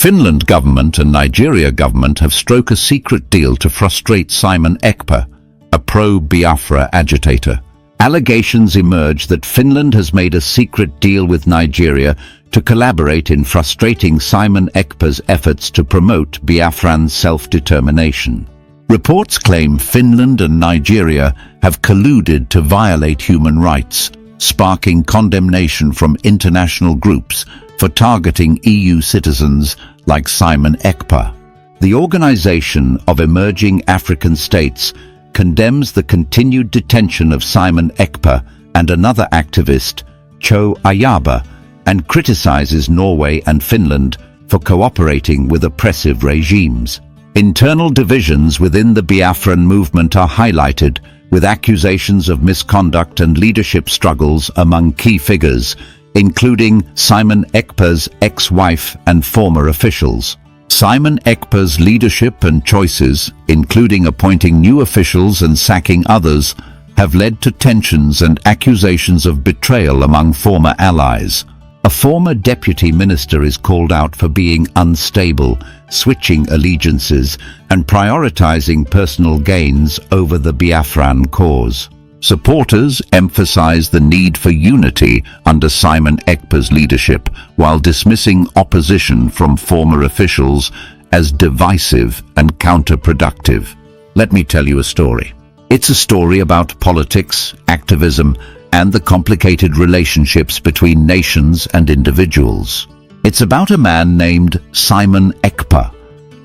Finland government and Nigeria government have struck a secret deal to frustrate Simon Ekpa, a pro-Biafra agitator. Allegations emerge that Finland has made a secret deal with Nigeria to collaborate in frustrating Simon Ekpa's efforts to promote Biafran self-determination. Reports claim Finland and Nigeria have colluded to violate human rights, sparking condemnation from international groups for targeting EU citizens like Simon Ekpa. The Organization of Emerging African States condemns the continued detention of Simon Ekpa and another activist, Cho Ayaba, and criticizes Norway and Finland for cooperating with oppressive regimes. Internal divisions within the Biafran movement are highlighted, with accusations of misconduct and leadership struggles among key figures, including Simon Ekpa's ex-wife and former officials. Simon Ekpa's leadership and choices, including appointing new officials and sacking others, have led to tensions and accusations of betrayal among former allies. A former deputy minister is called out for being unstable, switching allegiances, and prioritizing personal gains over the Biafran cause. Supporters emphasize the need for unity under Simon Ekpa's leadership, while dismissing opposition from former officials as divisive and counterproductive. Let me tell you a story. It's a story about politics, activism, and the complicated relationships between nations and individuals. It's about a man named Simon Ekpa,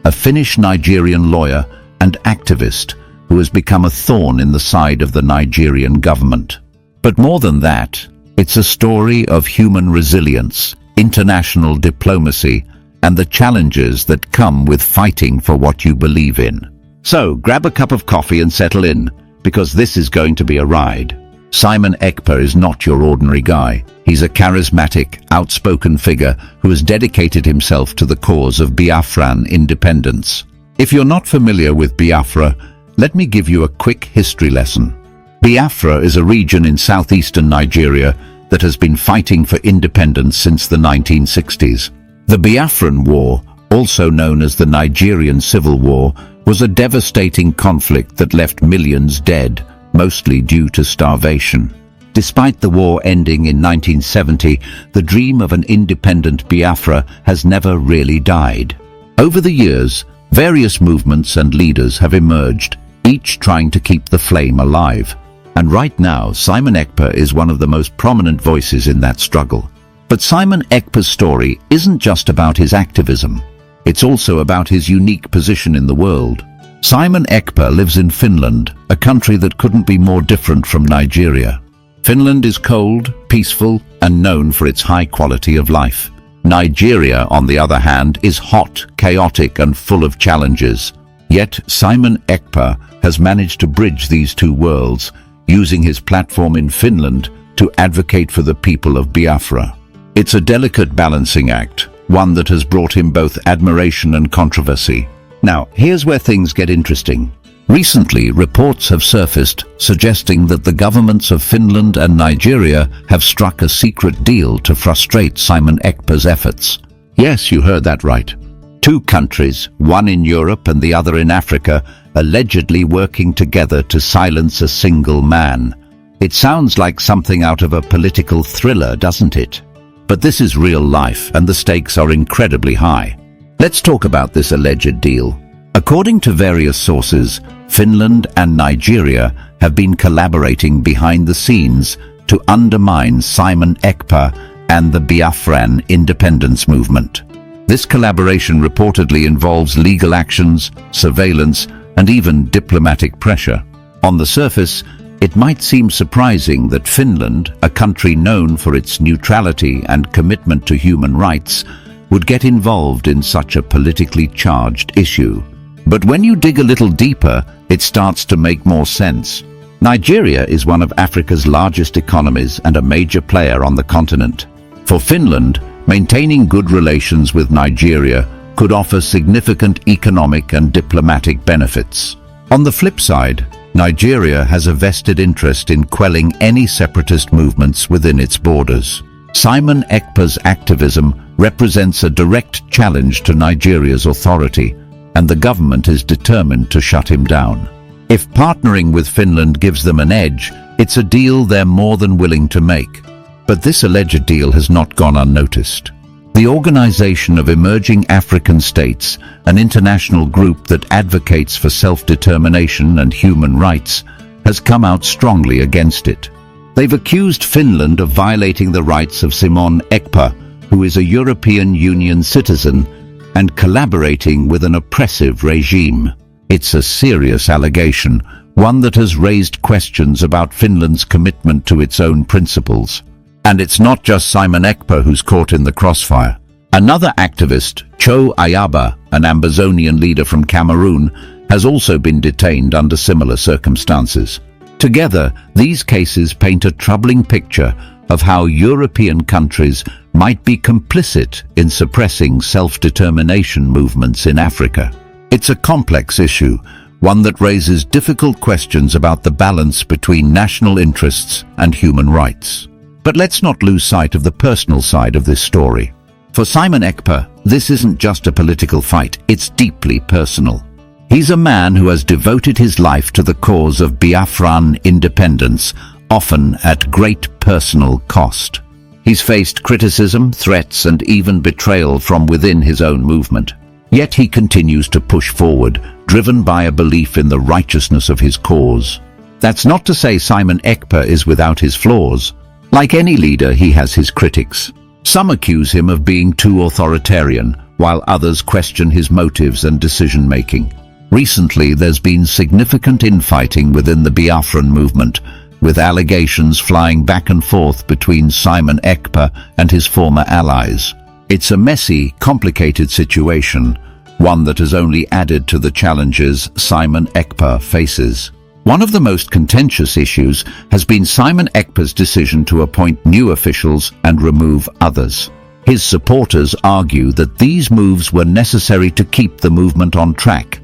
a Finnish-Nigerian lawyer and activist who has become a thorn in the side of the Nigerian government. But more than that, it's a story of human resilience, international diplomacy, and the challenges that come with fighting for what you believe in. So, grab a cup of coffee and settle in, because this is going to be a ride. Simon Ekpa is not your ordinary guy. He's a charismatic, outspoken figure who has dedicated himself to the cause of Biafran independence. If you're not familiar with Biafra, let me give you a quick history lesson. Biafra is a region in southeastern Nigeria that has been fighting for independence since the 1960s. The Biafran War, also known as the Nigerian Civil War, was a devastating conflict that left millions dead, mostly due to starvation. Despite the war ending in 1970, the dream of an independent Biafra has never really died. Over the years, various movements and leaders have emerged, each trying to keep the flame alive. And right now, Simon Ekpa is one of the most prominent voices in that struggle. But Simon Ekpa's story isn't just about his activism. It's also about his unique position in the world. Simon Ekpa lives in Finland, a country that couldn't be more different from Nigeria. Finland is cold, peaceful, and known for its high quality of life. Nigeria, on the other hand, is hot, chaotic, and full of challenges. Yet Simon Ekpa has managed to bridge these two worlds, using his platform in Finland to advocate for the people of Biafra. It's a delicate balancing act, one that has brought him both admiration and controversy. Now, here's where things get interesting. Recently, reports have surfaced suggesting that the governments of Finland and Nigeria have struck a secret deal to frustrate Simon Ekpa's efforts. Yes, you heard that right. Two countries, one in Europe and the other in Africa, allegedly working together to silence a single man. It sounds like something out of a political thriller, doesn't it? But this is real life, and the stakes are incredibly high. Let's talk about this alleged deal. According to various sources, Finland and Nigeria have been collaborating behind the scenes to undermine Simon Ekpa and the Biafran independence movement. This collaboration reportedly involves legal actions, surveillance, and even diplomatic pressure. On the surface, it might seem surprising that Finland, a country known for its neutrality and commitment to human rights, would get involved in such a politically charged issue. But when you dig a little deeper, it starts to make more sense. Nigeria is one of Africa's largest economies and a major player on the continent. For Finland, maintaining good relations with Nigeria could offer significant economic and diplomatic benefits. On the flip side, Nigeria has a vested interest in quelling any separatist movements within its borders. Simon Ekpa's activism represents a direct challenge to Nigeria's authority, and the government is determined to shut him down. If partnering with Finland gives them an edge, it's a deal they're more than willing to make. But this alleged deal has not gone unnoticed. The Organization of Emerging African States, an international group that advocates for self-determination and human rights, has come out strongly against it. They've accused Finland of violating the rights of Simon Ekpa, who is a European Union citizen, and collaborating with an oppressive regime. It's a serious allegation, one that has raised questions about Finland's commitment to its own principles. And it's not just Simon Ekpa who's caught in the crossfire. Another activist, Cho Ayaba, an Ambazonian leader from Cameroon, has also been detained under similar circumstances. Together, these cases paint a troubling picture of how European countries might be complicit in suppressing self-determination movements in Africa. It's a complex issue, one that raises difficult questions about the balance between national interests and human rights. But let's not lose sight of the personal side of this story. For Simon Ekpa, this isn't just a political fight, it's deeply personal. He's a man who has devoted his life to the cause of Biafran independence, often at great personal cost. He's faced criticism, threats, and even betrayal from within his own movement. Yet he continues to push forward, driven by a belief in the righteousness of his cause. That's not to say Simon Ekpa is without his flaws. Like any leader, he has his critics. Some accuse him of being too authoritarian, while others question his motives and decision-making. Recently, there's been significant infighting within the Biafran movement, with allegations flying back and forth between Simon Ekpa and his former allies. It's a messy, complicated situation, one that has only added to the challenges Simon Ekpa faces. One of the most contentious issues has been Simon Ekpa's decision to appoint new officials and remove others. His supporters argue that these moves were necessary to keep the movement on track,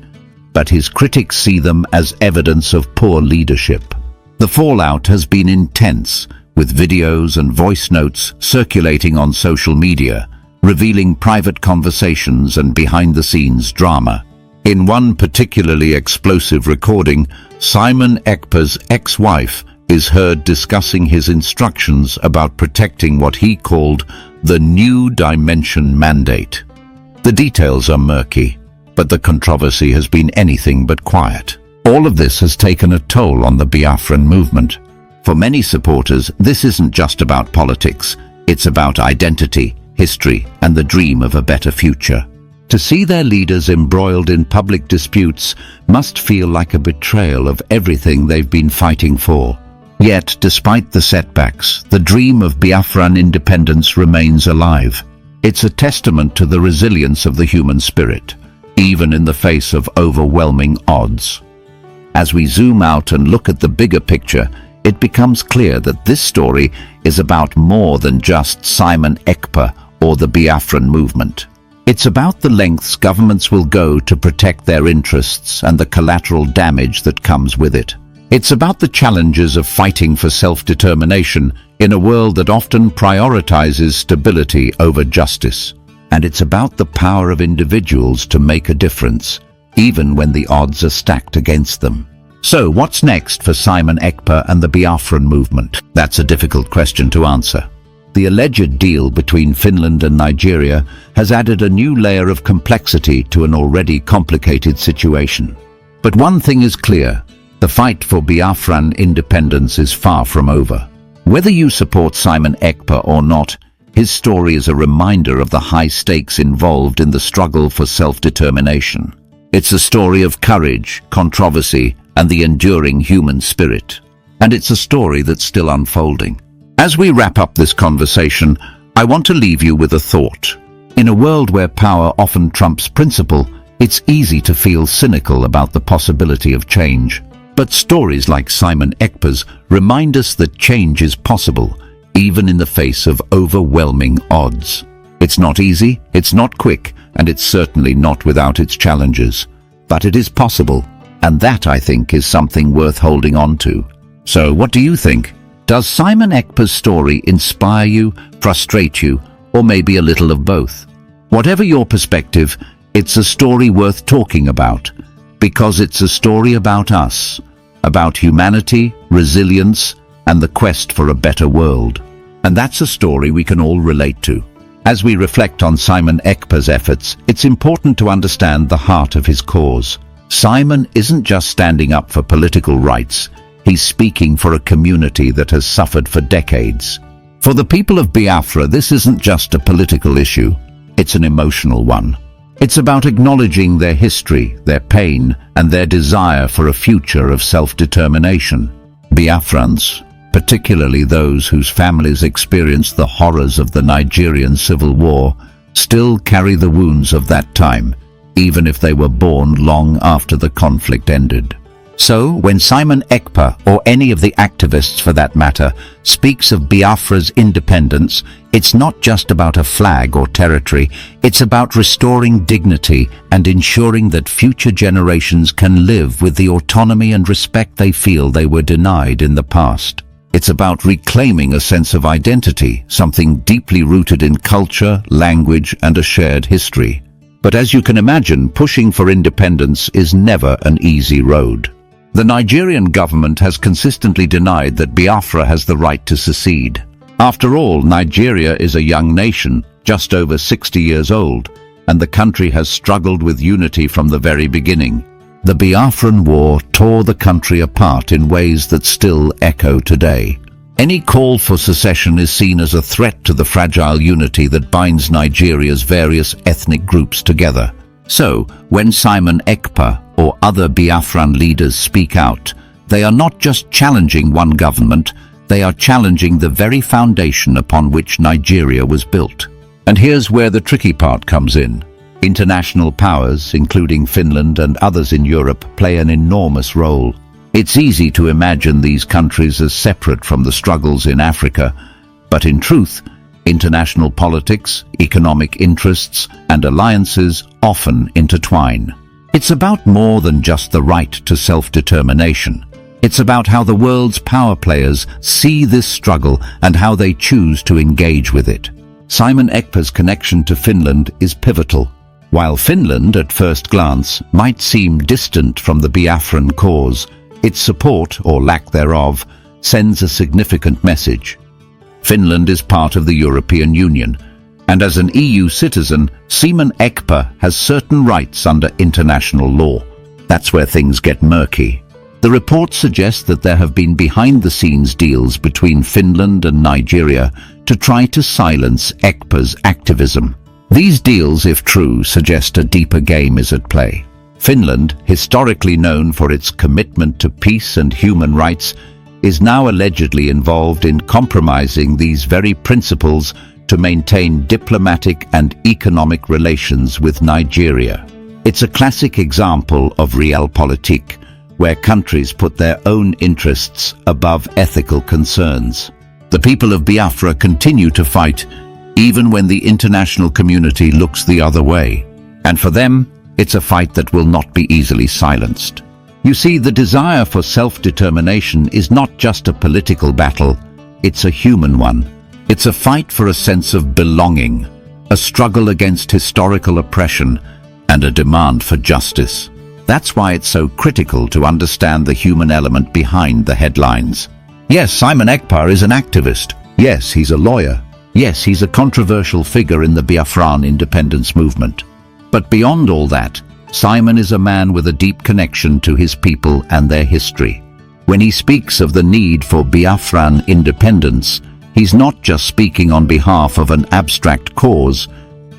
but his critics see them as evidence of poor leadership. The fallout has been intense, with videos and voice notes circulating on social media, revealing private conversations and behind-the-scenes drama. In one particularly explosive recording, Simon Ekpa's ex-wife is heard discussing his instructions about protecting what he called the New Dimension mandate. The details are murky, but the controversy has been anything but quiet. All of this has taken a toll on the Biafran movement. For many supporters, this isn't just about politics. It's about identity, history, and the dream of a better future. To see their leaders embroiled in public disputes must feel like a betrayal of everything they've been fighting for. Yet, despite the setbacks, the dream of Biafran independence remains alive. It's a testament to the resilience of the human spirit, even in the face of overwhelming odds. As we zoom out and look at the bigger picture, it becomes clear that this story is about more than just Simon Ekpa or the Biafran movement. It's about the lengths governments will go to protect their interests and the collateral damage that comes with it. It's about the challenges of fighting for self-determination in a world that often prioritizes stability over justice. And it's about the power of individuals to make a difference, even when the odds are stacked against them. So, what's next for Simon Ekpa and the Biafran movement? That's a difficult question to answer. The alleged deal between Finland and Nigeria has added a new layer of complexity to an already complicated situation. But one thing is clear, the fight for Biafran independence is far from over. Whether you support Simon Ekpa or not, his story is a reminder of the high stakes involved in the struggle for self-determination. It's a story of courage, controversy, and the enduring human spirit. And it's a story that's still unfolding. As we wrap up this conversation, I want to leave you with a thought. In a world where power often trumps principle, it's easy to feel cynical about the possibility of change. But stories like Simon Ekpa's remind us that change is possible, even in the face of overwhelming odds. It's not easy, it's not quick, and it's certainly not without its challenges. But it is possible, and that, I think, is something worth holding on to. So, what do you think? Does Simon Ekpa's story inspire you, frustrate you, or maybe a little of both? Whatever your perspective, it's a story worth talking about, because it's a story about us, about humanity, resilience, and the quest for a better world. And that's a story we can all relate to. As we reflect on Simon Ekpa's efforts, it's important to understand the heart of his cause. Simon isn't just standing up for political rights, he's speaking for a community that has suffered for decades. For the people of Biafra, this isn't just a political issue, it's an emotional one. It's about acknowledging their history, their pain, and their desire for a future of self-determination. Biafrans, particularly those whose families experienced the horrors of the Nigerian Civil War, still carry the wounds of that time, even if they were born long after the conflict ended. So, when Simon Ekpa, or any of the activists for that matter, speaks of Biafra's independence, it's not just about a flag or territory, it's about restoring dignity and ensuring that future generations can live with the autonomy and respect they feel they were denied in the past. It's about reclaiming a sense of identity, something deeply rooted in culture, language, and a shared history. But as you can imagine, pushing for independence is never an easy road. The Nigerian government has consistently denied that Biafra has the right to secede. After all, Nigeria is a young nation, just over 60 years old, and the country has struggled with unity from the very beginning. The Biafran War tore the country apart in ways that still echo today. Any call for secession is seen as a threat to the fragile unity that binds Nigeria's various ethnic groups together. So, when Simon Ekpa or other Biafran leaders speak out, they are not just challenging one government, they are challenging the very foundation upon which Nigeria was built. And here's where the tricky part comes in. International powers, including Finland and others in Europe, play an enormous role. It's easy to imagine these countries as separate from the struggles in Africa, but in truth, international politics, economic interests, and alliances often intertwine. It's about more than just the right to self-determination. It's about how the world's power players see this struggle and how they choose to engage with it. Simon Ekpa's connection to Finland is pivotal. While Finland, at first glance, might seem distant from the Biafran cause, its support, or lack thereof, sends a significant message. Finland is part of the European Union, and as an EU citizen, Simon Ekpa has certain rights under international law. That's where things get murky. The report suggests that there have been behind-the-scenes deals between Finland and Nigeria to try to silence Ekpa's activism. These deals, if true, suggest a deeper game is at play. Finland, historically known for its commitment to peace and human rights, is now allegedly involved in compromising these very principles to maintain diplomatic and economic relations with Nigeria. It's a classic example of Realpolitik, where countries put their own interests above ethical concerns. The people of Biafra continue to fight, even when the international community looks the other way. And for them, it's a fight that will not be easily silenced. You see, the desire for self-determination is not just a political battle, it's a human one. It's a fight for a sense of belonging, a struggle against historical oppression, and a demand for justice. That's why it's so critical to understand the human element behind the headlines. Yes, Simon Ekpa is an activist. Yes, he's a lawyer. Yes, he's a controversial figure in the Biafran independence movement. But beyond all that, Simon is a man with a deep connection to his people and their history. When he speaks of the need for Biafran independence, he's not just speaking on behalf of an abstract cause,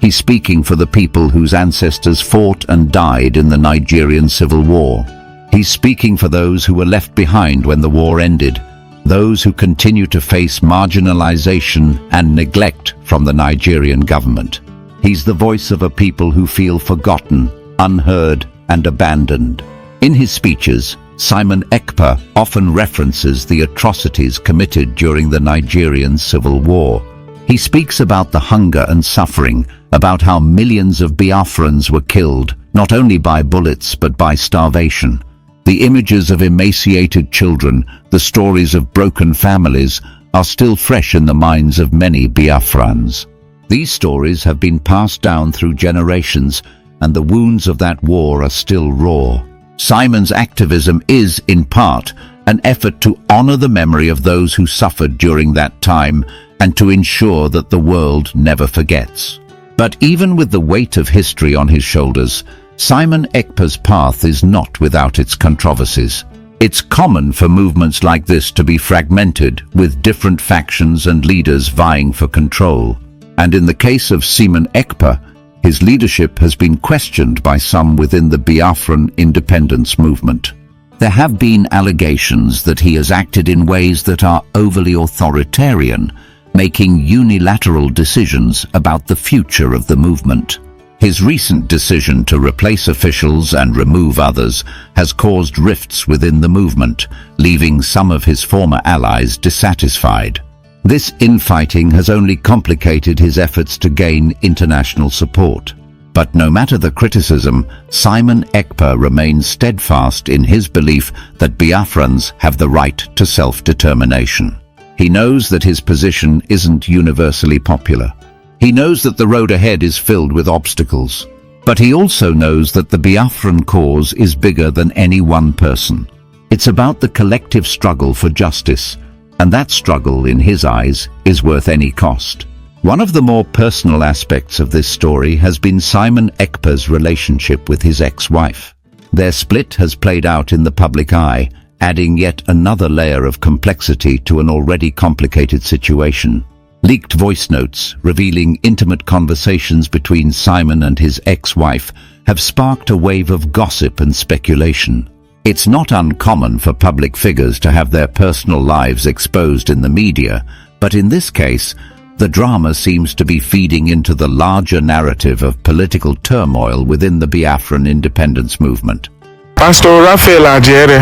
he's speaking for the people whose ancestors fought and died in the Nigerian Civil War. He's speaking for those who were left behind when the war ended, those who continue to face marginalization and neglect from the Nigerian government. He's the voice of a people who feel forgotten, unheard, and abandoned. In his speeches, Simon Ekpa often references the atrocities committed during the Nigerian Civil War. He speaks about the hunger and suffering, about how millions of Biafrans were killed, not only by bullets but by starvation. The images of emaciated children, the stories of broken families, are still fresh in the minds of many Biafrans. These stories have been passed down through generations, and the wounds of that war are still raw. Simon's activism is, in part, an effort to honor the memory of those who suffered during that time and to ensure that the world never forgets. But even with the weight of history on his shoulders, Simon Ekpa's path is not without its controversies. It's common for movements like this to be fragmented, with different factions and leaders vying for control. And in the case of Simon Ekpa, his leadership has been questioned by some within the Biafran independence movement. There have been allegations that he has acted in ways that are overly authoritarian, making unilateral decisions about the future of the movement. His recent decision to replace officials and remove others has caused rifts within the movement, leaving some of his former allies dissatisfied. This infighting has only complicated his efforts to gain international support. But no matter the criticism, Simon Ekpa remains steadfast in his belief that Biafrans have the right to self-determination. He knows that his position isn't universally popular. He knows that the road ahead is filled with obstacles. But he also knows that the Biafran cause is bigger than any one person. It's about the collective struggle for justice, and that struggle, in his eyes, is worth any cost. One of the more personal aspects of this story has been Simon Ekpa's relationship with his ex-wife. Their split has played out in the public eye, adding yet another layer of complexity to an already complicated situation. Leaked voice notes revealing intimate conversations between Simon and his ex-wife have sparked a wave of gossip and speculation. It's not uncommon for public figures to have their personal lives exposed in the media, but in this case, the drama seems to be feeding into the larger narrative of political turmoil within the Biafran independence movement. Pastor Raphael Ajere,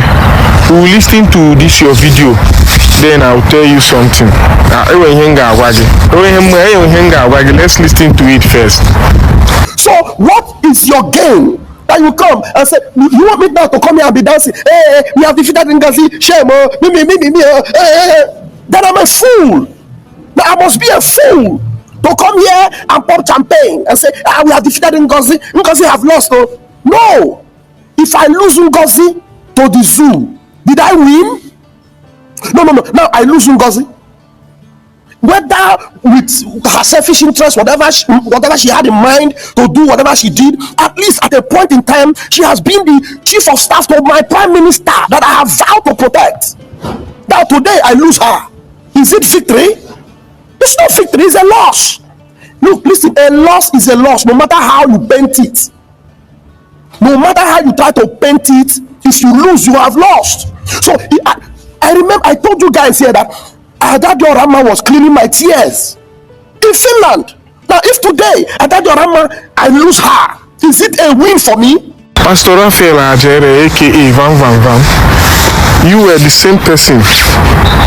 we will listen to this your video, then I'll tell you something. Let's listen to it first. So what is your game? That you come and say, you want me now to come here and be dancing? Hey, we have defeated Ngazi, shame, then I'm a fool. Now I must be a fool to come here and pop champagne and say, we have defeated Ngazi. Ngazi have lost. No. If I lose Ngozi to the zoo, did I win? No. Now I lose Ngozi. Whether with her selfish interest, whatever she had in mind to do, whatever she did, at least at a point in time, she has been the chief of staff to my prime minister that I have vowed to protect. Now today I lose her. Is it victory? It's not victory, it's a loss. Look, listen, a loss is a loss, no matter how you paint it. No matter how you try to paint it, if you lose, you have lost. So I remember I told you guys here that Adadio Rama was cleaning my tears in Finland. Now, if today Adadio Rama, I lose her, is it a win for me? Pastor Raphael Ajere, aka Van, you were the same person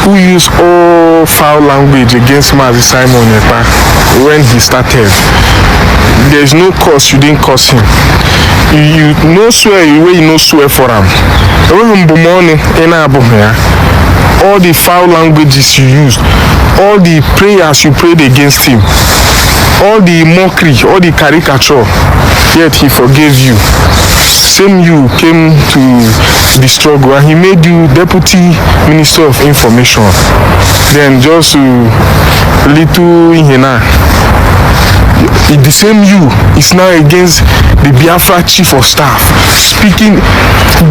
who used all foul language against Mazi Simon Ekpa when he started. There's no cause you didn't curse him. You no swear you no swear for him. All the foul languages you used, all the prayers you prayed against him, all the mockery, all the caricature, yet he forgave you. Same you came to the struggle and he made you Deputy Minister of Information. Then just little inhena. The same you is now against the Biafra Chief of Staff,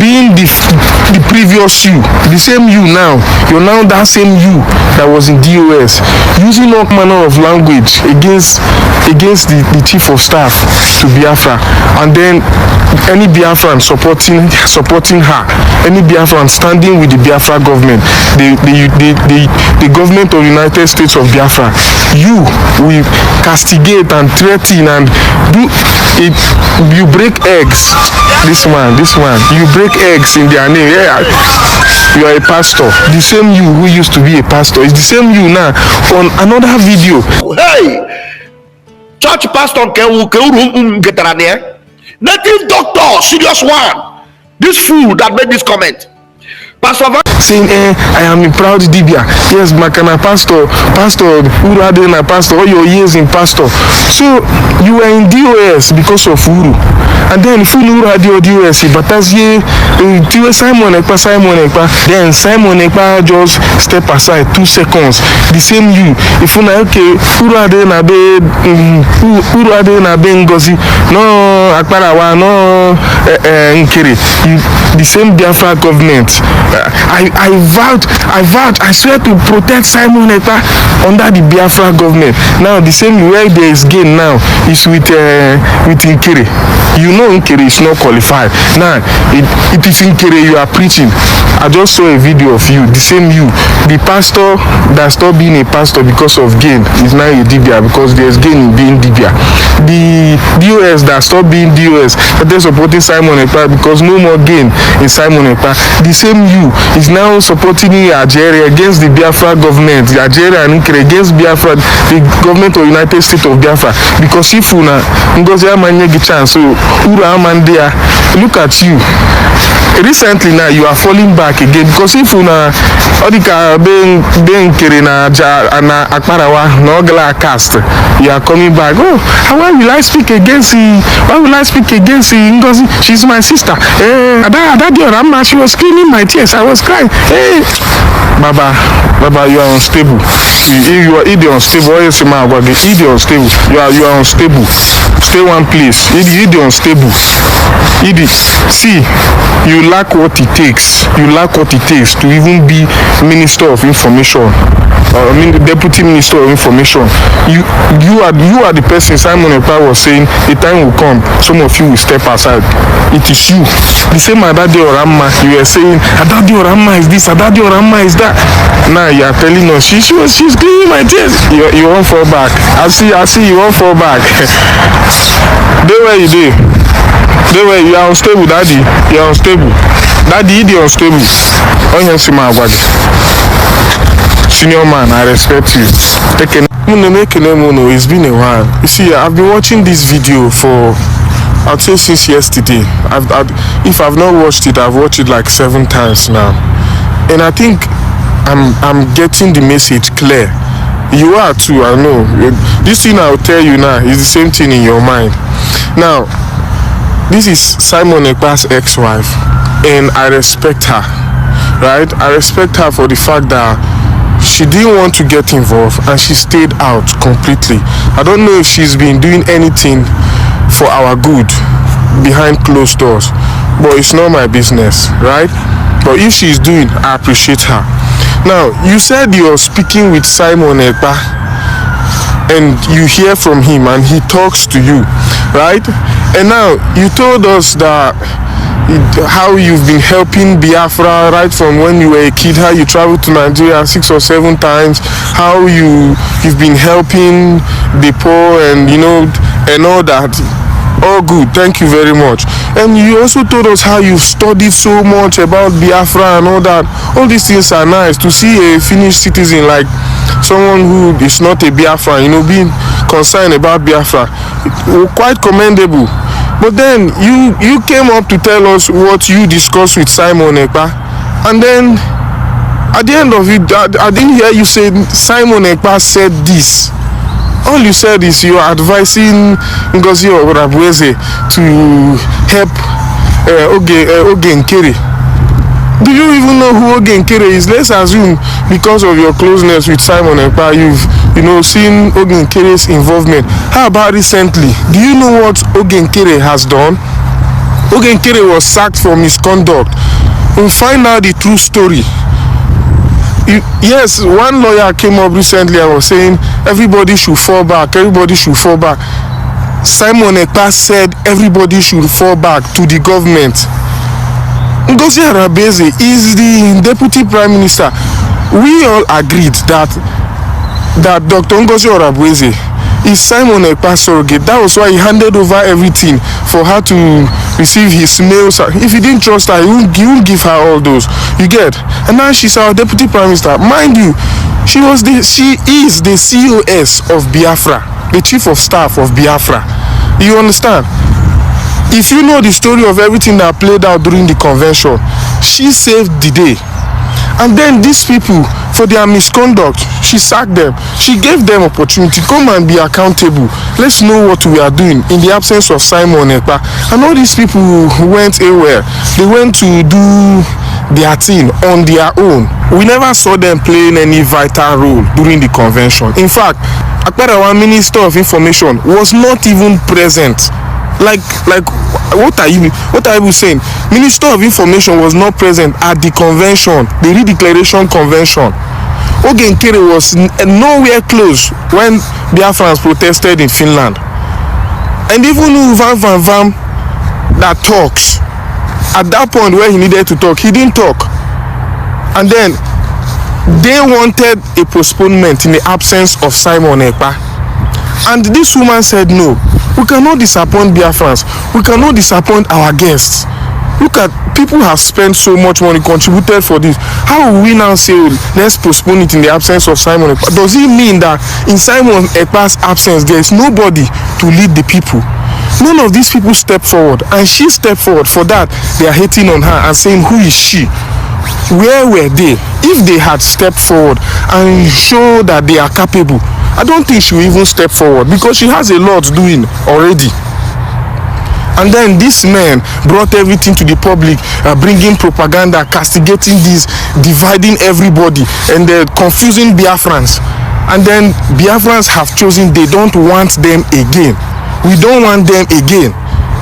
being the previous you, the same you now. You're now that same you that was in DOS, using all manner of language against the Chief of Staff to Biafra, and then any Biafran supporting her, any Biafran standing with the Biafra government, the government of United States of Biafra, you will castigate and threaten and do it. You break eggs. This one, you break eggs in their name. Yeah. You are a pastor. The same you who used to be a pastor is the same you now on another video. Hey, church pastor get native doctor, serious one. This fool that made this comment. Pastor Van saying, I am a proud Dibia. Yes, Makana pastor, Uru Adena pastor, all your years in pastor. So you were in DOS because of Uru. And then Uru Radio DOS, but as ye Simon Ekpa, then Simon Ekpa just step aside 2 seconds. The same you. If you know, okay, Uru Adena be Ngozi, no Akparawa, no Nkere. The same Biafra government. I vowed, I swear to protect Simon Ekpa under the Biafra government. Now the same way there is gain now is with Nkere. You know Nkere is not qualified. Now it is Nkere you are preaching. I just saw a video of you, the same you. The pastor that stopped being a pastor because of gain is now a Dibia because there is gain in being Dibia. The DOS that stopped being DOS, but they're supporting Simon Ekpa because no more gain in Simon Ekpa. The same you is now supporting Algeria against the Biafra government, the Algeria and Nkere against Biafra, the government of United States of Biafra. Because if una Ngozi Amanyegi chance, so Ura Amandia, look at you. Recently now you are falling back again because if una Odika being Nkere na Akparawa no gala cast, you are coming back. Oh, why will I speak against Ngozi? She's my sister. She was screaming my tears. I was crying. Hey, Baba, you are unstable. You are unstable. You are unstable. Stay one place. You unstable. See, you lack what it takes. You lack what it takes to even be Minister of Information. The Deputy Minister of Information. You are the person Simon Ekpa was saying the time will come. Some of you will step aside. It is you. The same Adadi Orama. You were saying Adadi Orama is this, Adadi Orama is that. Now you are telling us she's cleaning my tears. You won't fall back. I see you won't fall back. They where you do. You are unstable, Daddy. You are unstable. Daddy, you are unstable. Senior man, I respect you. It's been a while. You see, I've been watching this video for, I'd say since yesterday. If I've not watched it, I've watched it like 7 times now. And I think I'm getting the message clear. You are too, I know. This thing I'll tell you now is the same thing in your mind. Now, this is Simon Ekpa's ex-wife, and I respect her, right? I respect her for the fact that she didn't want to get involved and she stayed out completely. I don't know if she's been doing anything for our good behind closed doors, but it's not my business, right? But if she's doing, I appreciate her. Now, you said you're speaking with Simon Ekpa and you hear from him and he talks to you, right? And now you told us that how you've been helping Biafra right from when you were a kid, how you traveled to Nigeria 6 or 7 times, how you've been helping the poor and and all that. All good, thank you very much. And you also told us how you've studied so much about Biafra and all that. All these things are nice. To see a Finnish citizen like someone who is not a Biafra, being concerned about Biafra, quite commendable. But then you came up to tell us what you discussed with Simon Ekpa, and then at the end of it, I didn't hear you say Simon Ekpa said this. All you said is you are advising Ngozi Orabueze to help Oge Nkere. Do you even know who Oge Nkere is? Let's assume because of your closeness with Simon Ekpa, you've seen Oge Nkere's involvement. How about recently? Do you know what Oge Nkere has done? Oge Nkere was sacked for misconduct. We'll find out the true story. Yes, one lawyer came up recently and was saying everybody should fall back. Simon Ekpa said everybody should fall back to the government. Ngozi Arabueze is the deputy prime minister. We all agreed that Dr. Ngozi Arabueze is Simon Ekpa's surrogate. That was why he handed over everything for her to receive his mails. If he didn't trust her, he won't give her all those. You get? And now she's our deputy prime minister. Mind you, she is the COS of Biafra, the chief of staff of Biafra. You understand? If you know the story of everything that played out during the convention, she saved the day. And then these people, for their misconduct, she sacked them. She gave them opportunity. Come and be accountable. Let's know what we are doing in the absence of Simon Ekpa. And all these people went away. They went to do their thing on their own. We never saw them playing any vital role during the convention. In fact, our Minister of Information was not even present. Like what are you saying? Minister of Information was not present at the convention, the Redeclaration Convention. Ogen Kere was nowhere close when Biafrans protested in Finland. And even Van that talks, at that point where he needed to talk, he didn't talk. And then they wanted a postponement in the absence of Simon Ekpa. And this woman said, no, we cannot disappoint Biafrans. We cannot disappoint our guests. Look at, people have spent so much money, contributed for this. How will we now say, let's postpone it in the absence of Simon Ekpa? Does it mean that in Simon Ekpa's absence, there is nobody to lead the people? None of these people stepped forward, and she stepped forward. For that, they are hating on her and saying, who is she? Where were they? If they had stepped forward and show that they are capable, I don't think she will even step forward, because she has a lot doing already. And then this man brought everything to the public, bringing propaganda, castigating this, dividing everybody, and confusing Biafrans. And then Biafrans have chosen they don't want them again. We don't want them again.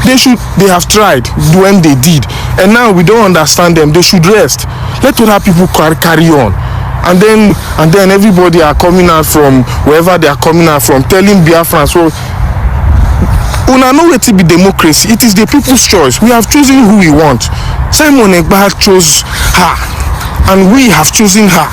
They have tried when they did, and now we don't understand them. They should rest. Let other people carry on. And then everybody are coming out from wherever they are coming out from, telling Biafrans, so una know it to be democracy. It is the people's choice. We have chosen who we want. Simon Ekpa chose her, and we have chosen her.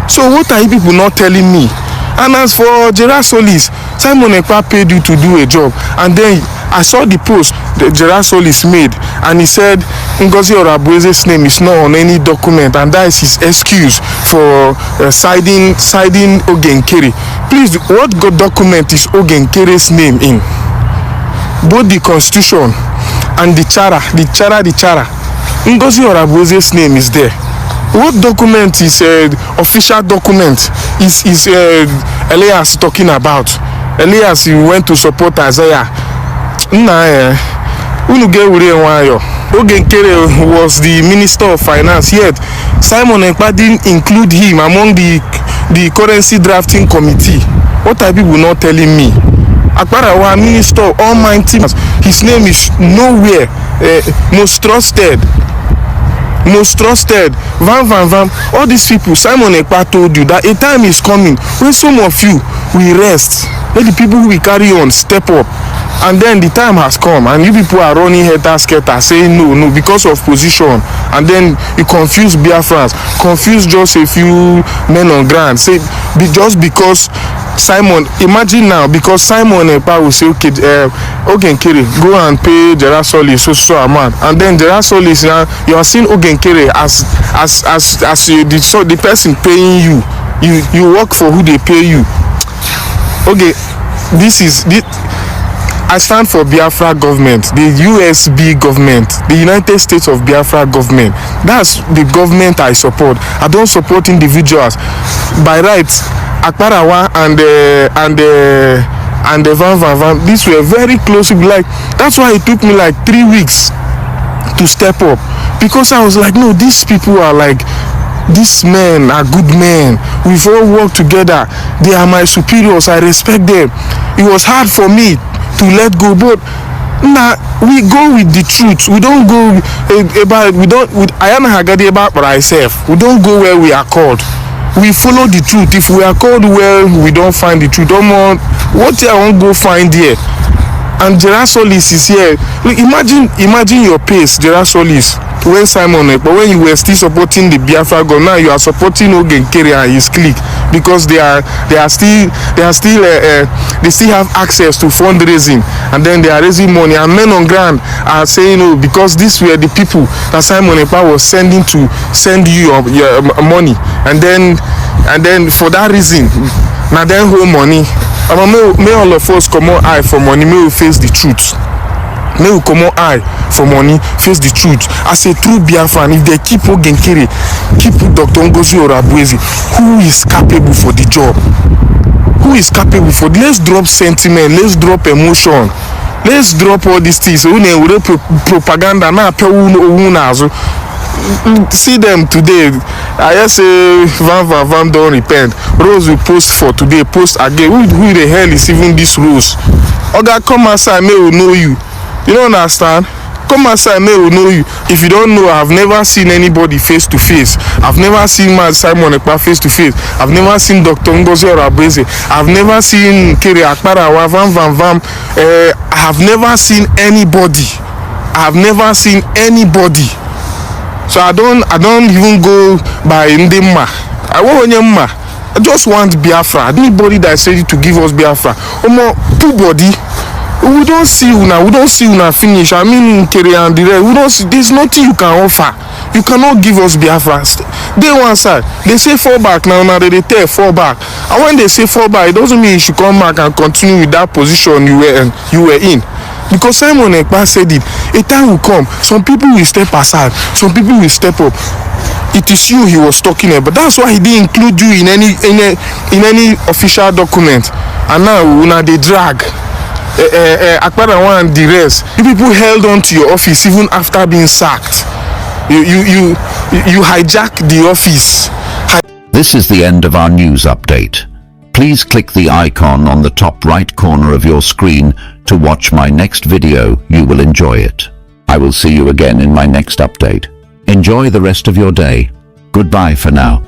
So what are you people not telling me? And as for Gerard Solis, Simon Ekpa paid you to do a job, and then I saw the post that Gerard Solis made, and he said Ngozi Orabueze's name is not on any document, and that is his excuse for siding Ogen Kere. Please, what document is Ogen Kere's name in? Both the constitution and the chara. Ngozi Orabueze's name is there. What document is official document is Elias talking about? Elias, he went to support Isaiah. Ogen Kere was the Minister of Finance, yet Simon Ekpa didn't include him among the currency drafting committee. What are people not telling me? Akparawa, Minister, almighty, his name is nowhere. Most trusted. Van, all these people. Simon Ekpa told you that a time is coming when some of you will rest. Let the people who will carry on step up. And then the time has come, and you people are running helter-skelter, saying no, because of position. And then you confuse Biafrans, confuse just a few men on ground. Say, just because Simon, imagine now, because Simon Ekpa will say, okay, Ogen Kere, go and pay Gerard Solis so amount. And then Gerard Solis, you are seeing Ogen Kere as the person paying you. You work for who they pay you. Okay, this. I stand for Biafra government, the USB government, the United States of Biafra government. That's the government I support. I don't support individuals. By rights, Akparawa and Van, these were very close. Like, that's why it took me like 3 weeks to step up, because I was like, no, these people are like, these men are good men. We've all worked together. They are my superiors. I respect them. It was hard for me to let go, but we go with the truth. We don't go with Ayana Hagadi about ourselves. We don't go where we are called. We follow the truth. If we are called where we don't find the truth, what I won't go find here. And Gerard Solis is here. Look, imagine your pace, Gerard Solis. When Simon Ekpa, when you were still supporting the Biafra government, now you are supporting Ogen Kere and his clique, because they still have access to fundraising, and then they are raising money, and men on ground are saying, oh, because these were the people that Simon Ekpa was sending to send you your money, and then for that reason, now then whole money. May all of us come on eye for money, may we face the truth. May we come on eye for money, face the truth. As a true Biafran, if they keep Ogenkere, keep Dr. Ngozi Orabuezi, who is capable for the job? Who is capable for? Let's drop sentiment, let's drop emotion, let's drop all these things. Propaganda now. See them today. I just say Van don't repent. Rose will post for today, post again. Who the hell is even this Rose? Oga, come outside, may we know you. You don't understand? Come outside, may we know you. If you don't know, I've never seen anybody face to face. I've never seen Simon Ekpa face to face. I've never seen Dr. Ngozi Orabuezi. I've never seen Kere Akparawa, Vam. I have never seen anybody. I have never seen anybody. So I don't even go by Ndema. I just want Biafra. Anybody that is ready to give us Biafra. Two body. We don't see una finish. I mean, Kere and the rest. We don't see. There's nothing you can offer. You cannot give us Biafra. They one side. They say fall back now. They tell fall back. And when they say fall back, it doesn't mean you should come back and continue with that position you were in. Because Simon Ekpa said it, a time will come, some people will step aside, some people will step up. It is you he was talking about. That's why he didn't include you in any official document. And now they drag Akparawa and the rest. You people held on to your office even after being sacked. You hijack the office. This is the end of our news update. Please click the icon on the top right corner of your screen to watch my next video. You will enjoy it. I will see you again in my next update. Enjoy the rest of your day. Goodbye for now.